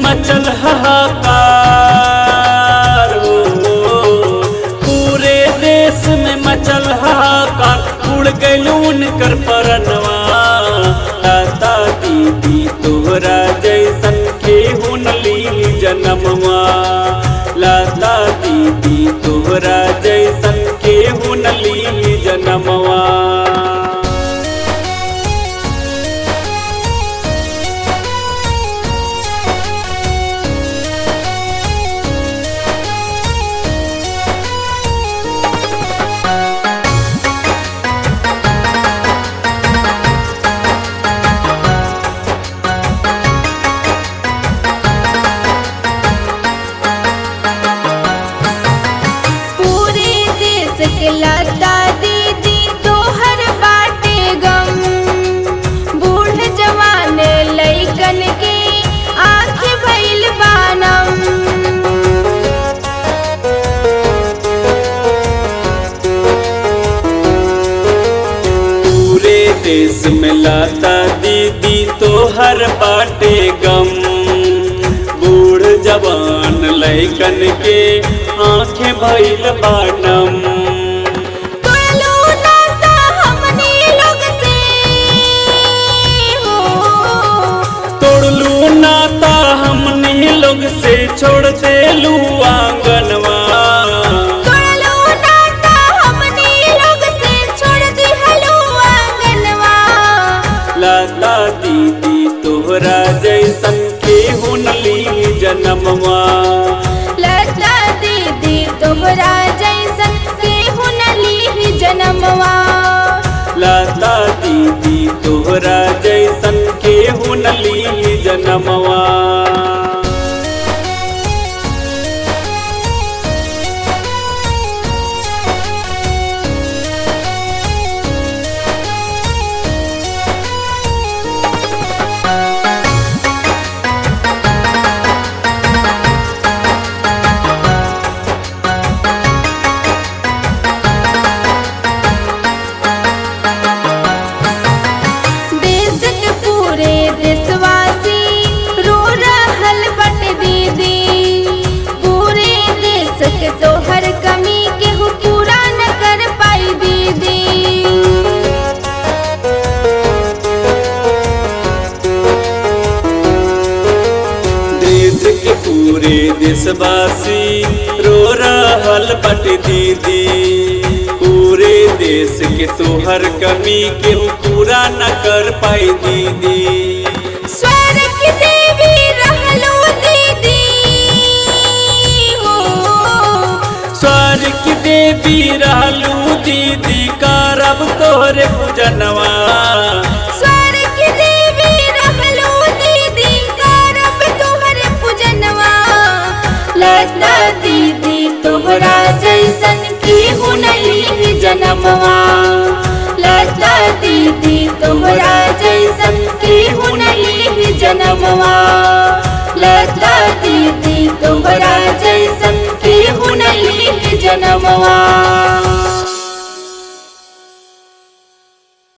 मचल हाहाकार हो, पूरे देश में मचल हाहाकार। उड़ गइल उनकर परनवा, लाता दीदी तोहरा जैसन केहू न ली जनमवा। लाता दीदी तोहरा जैसन केहू न ली जनमवा। लाता दीदी तोहर बाटे गम, बूढ़ जवान लइकन के आँख भइल बानम। पूरे देश में लाता दीदी तोहर बाटे गम, बूढ़ जवान लइकन के आँखें भइल बानम। नाता हमनी लोग से छोड़ देलू आंगनवा। तोड़लू नाता हमनी लोग से छोड़ दिहलू आंगनवा। लाता दीदी तोहरा जैसन केहू न ली जनमवा। लाता दीदी तोहरा जैसन केहू न ली जनमवा। लाता दीदी तोहरा जैसन केहू न ली जनमवा। तोहर कमी केहू पूरा न कर पाई दीदी। देश के पूरे देशवासी रो रहल बट दीदी। पूरे देश के तोहर कमी केहू पूरा न कर पाई दीदी। स्वर्ग की देवी रहलू दीदी हो, स्वर्ग की देवी रहलू दीदी। करब तोहरे पूजनवा।